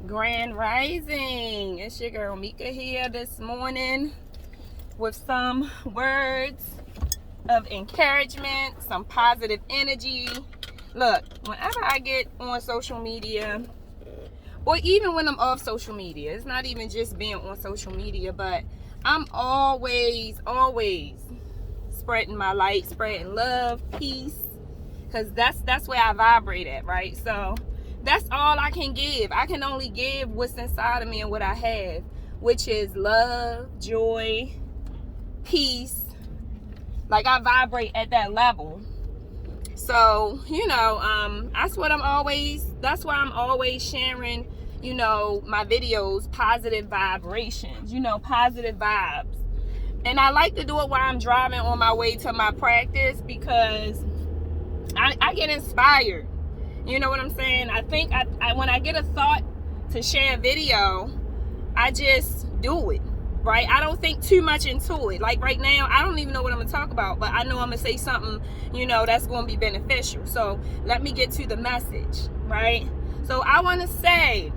Grand Rising. It's your girl Mika here this morning with some words of encouragement, some positive energy. Look, whenever I get on social media, or even when I'm off social media, it's not even just being on social media, but I'm always spreading my light, spreading love, peace, because that's where I vibrate at, right? So that's all I can give. I can only give what's inside of me and what I have, which is love, joy, peace. Like, I vibrate at that level. So, that's why I'm always sharing, my videos, positive vibrations, positive vibes. And I like to do it while I'm driving on my way to my practice because I get inspired. You know what I'm saying? I think I when I get a thought to share a video, I just do it, right? I don't think too much into it. Like right now, I don't even know what I'm going to talk about, but I know I'm going to say something, that's going to be beneficial. So let me get to the message, right? So I want to say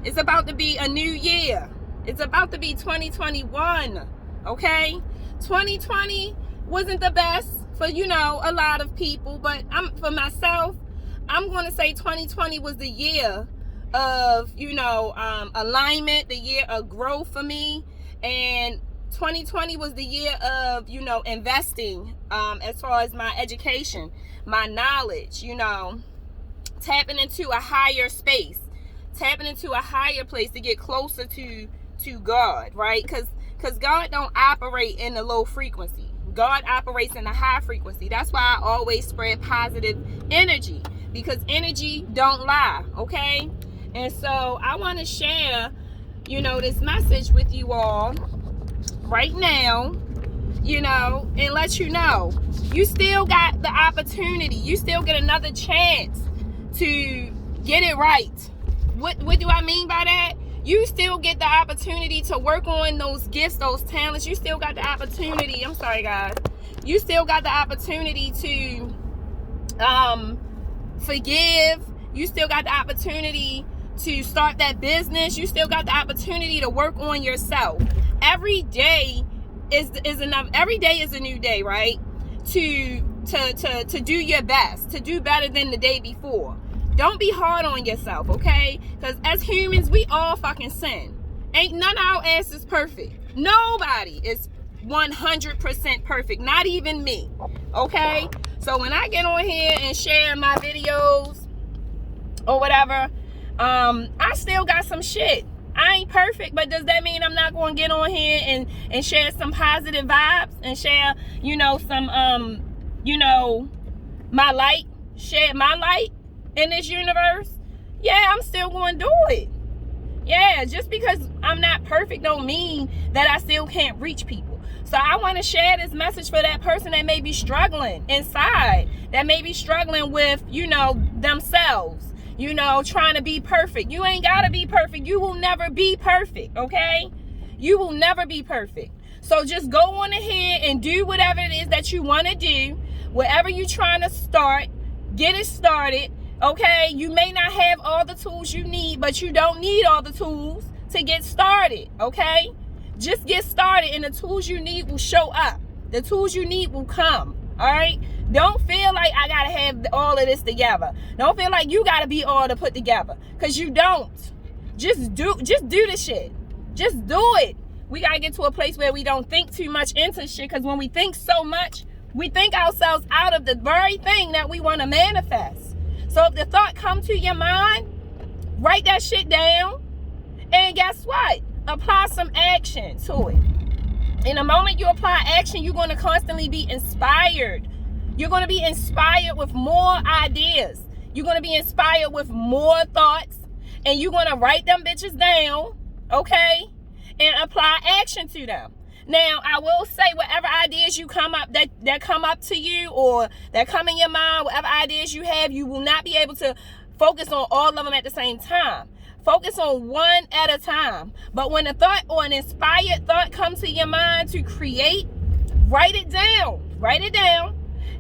it's about to be a new year. It's about to be 2021, okay? 2020 wasn't the best for, a lot of people, but for myself, I'm going to say 2020 was the year of, alignment, the year of growth for me. And 2020 was the year of, investing as far as my education, my knowledge, tapping into a higher space, tapping into a higher place to get closer to God, right? Because God don't operate in the low frequency. God operates in a high frequency. That's why I always spread positive energy, because energy don't lie, okay? And so I want to share, this message with you all right now, and let you know you still got the opportunity. You still get another chance to get it right. What do I mean by that? You still get the opportunity to work on those gifts, those talents. You still got the opportunity. I'm sorry, guys. You still got the opportunity to forgive. You still got the opportunity to start that business. You still got the opportunity to work on yourself. Every day is enough. Every day is a new day, right? To do your best, to do better than the day before. Don't be hard on yourself, okay? Because as humans, we all fucking sin. Ain't none of our ass is perfect. Nobody is 100% perfect. Not even me, okay? So when I get on here and share my videos or whatever, I still got some shit. I ain't perfect, but does that mean I'm not going to get on here and share some positive vibes and share, some, my light, share my light in this universe? Yeah, I'm still going to do it. Yeah, just because I'm not perfect don't mean that I still can't reach people. So I want to share this message for that person that may be struggling inside, that may be struggling with, themselves, trying to be perfect. You ain't got to be perfect. You will never be perfect, okay? You will never be perfect. So just go on ahead and do whatever it is that you want to do. Whatever you're trying to start, get it started, okay? You may not have all the tools you need, but you don't need all the tools to get started, okay? Just get started and the tools you need will show up. The tools you need will come, all right? Don't feel like I got to have all of this together. Don't feel like you got to be all to put together, because you don't. Just do the shit. Just do it. We got to get to a place where we don't think too much into shit, because when we think so much, we think ourselves out of the very thing that we want to manifest. So if the thought comes to your mind, write that shit down, and guess what? Apply some action to it. In the moment you apply action, you're going to constantly be inspired. You're going to be inspired with more ideas. You're going to be inspired with more thoughts, and you're going to write them bitches down, okay, and apply action to them. Now, I will say, whatever ideas you come up that come up to you, or that come in your mind, whatever ideas you have, you will not be able to focus on all of them at the same time. Focus on one at a time. But when a thought or an inspired thought comes to your mind to create, write it down. Write it down,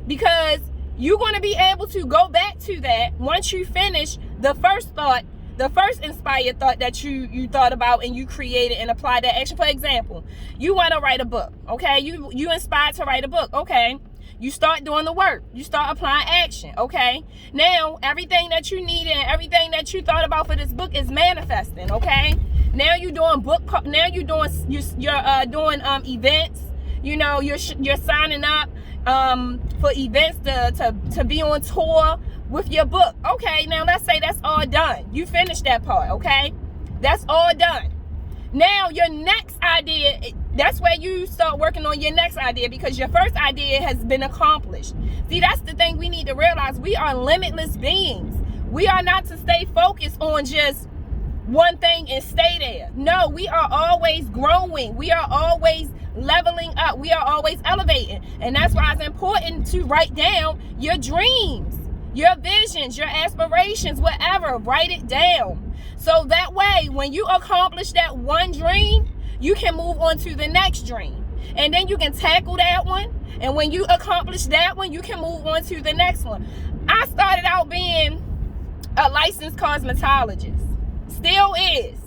because you're going to be able to go back to that once you finish the first thought the first inspired thought that you thought about and you created and applied that action. For example, you want to write a book, okay? You inspired to write a book, okay? You start doing the work. You start applying action, okay? Now, everything that you need and everything that you thought about for this book is manifesting, okay? Now you're doing you're doing events. You know, you're signing up for events to be on tour with your book. Okay, now let's say that's all done. You finished that part, okay? That's all done. Now your next idea, that's where you start working on your next idea, because your first idea has been accomplished. See, that's the thing we need to realize. We are limitless beings. We are not to stay focused on just one thing and stay there. No, we are always growing. We are always leveling up. We are always elevating. And that's why it's important to write down your dreams, your visions, your aspirations, whatever. Write it down. So that way, when you accomplish that one dream, you can move on to the next dream. And then you can tackle that one. And when you accomplish that one, you can move on to the next one. I started out being a licensed cosmetologist. Still is.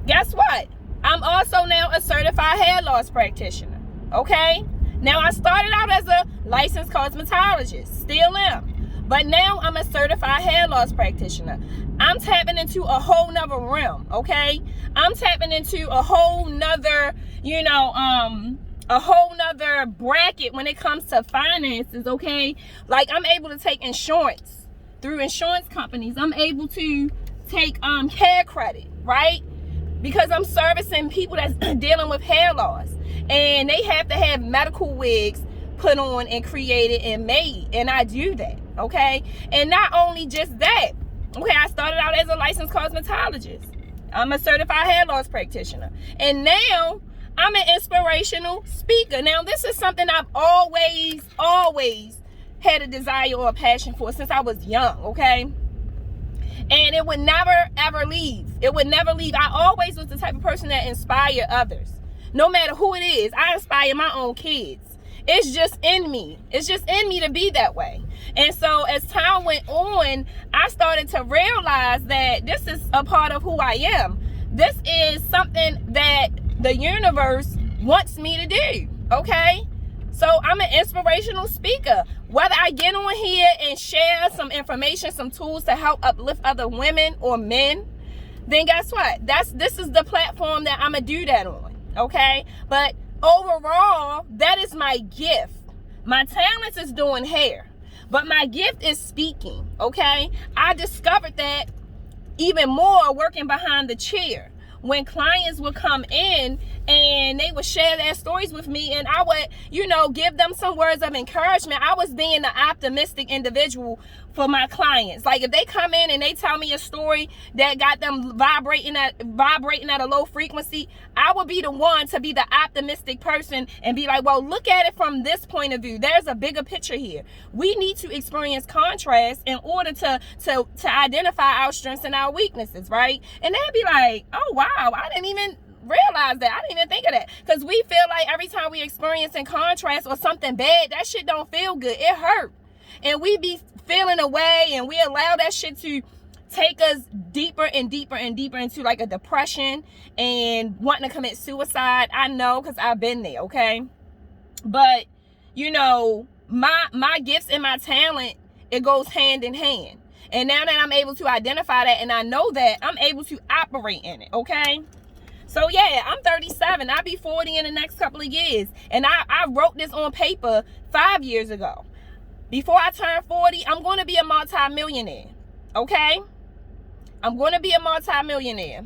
Guess what? I'm also now a certified hair loss practitioner. Okay? Now, I started out as a licensed cosmetologist. Still am. But now I'm a certified hair loss practitioner. I'm tapping into a whole nother realm, okay? I'm tapping into a whole nother, a whole nother bracket when it comes to finances, okay? Like, I'm able to take insurance through insurance companies. I'm able to take care credit, right? Because I'm servicing people that's dealing with hair loss. And they have to have medical wigs put on and created and made. And I do that, okay? And not only just that, okay, I started out as a licensed cosmetologist. I'm a certified hair loss practitioner. And now I'm an inspirational speaker. Now, this is something I've always had a desire or a passion for since I was young, okay? And it would never, ever leave. It would never leave. I always was the type of person that inspired others. No matter who it is, I inspire my own kids. It's just in me. It's just in me to be that way. And so as time went on, I started to realize that this is a part of who I am. This is something that the universe wants me to do, okay? So I'm an inspirational speaker. Whether I get on here and share some information, some tools to help uplift other women or men, then guess what? This is the platform that I'm going to do that on, okay? But overall, that is my gift. My talent is doing hair, but my gift is speaking, okay? I discovered that even more working behind the chair. When clients would come in and they would share their stories with me, and I would, give them some words of encouragement. I was being the optimistic individual for my clients. Like, if they come in and they tell me a story that got them vibrating at a low frequency, I would be the one to be the optimistic person and be like, well, look at it from this point of view. There's a bigger picture here. We need to experience contrast in order to identify our strengths and our weaknesses, right? And they'd be like, oh, wow, I didn't even realize that. I didn't even think of that. Because we feel like every time we experience in contrast or something bad, that shit don't feel good. It hurt. And we be feeling away, and we allow that shit to take us deeper and deeper and deeper into like a depression and wanting to commit suicide. I know, because I've been there, okay? But, my gifts and my talent, it goes hand in hand. And now that I'm able to identify that and I know that, I'm able to operate in it, okay? So yeah, I'm 37. I'll be 40 in the next couple of years. And I wrote this on paper 5 years ago. Before I turn 40, I'm going to be a multi-millionaire, okay? I'm going to be a multi-millionaire.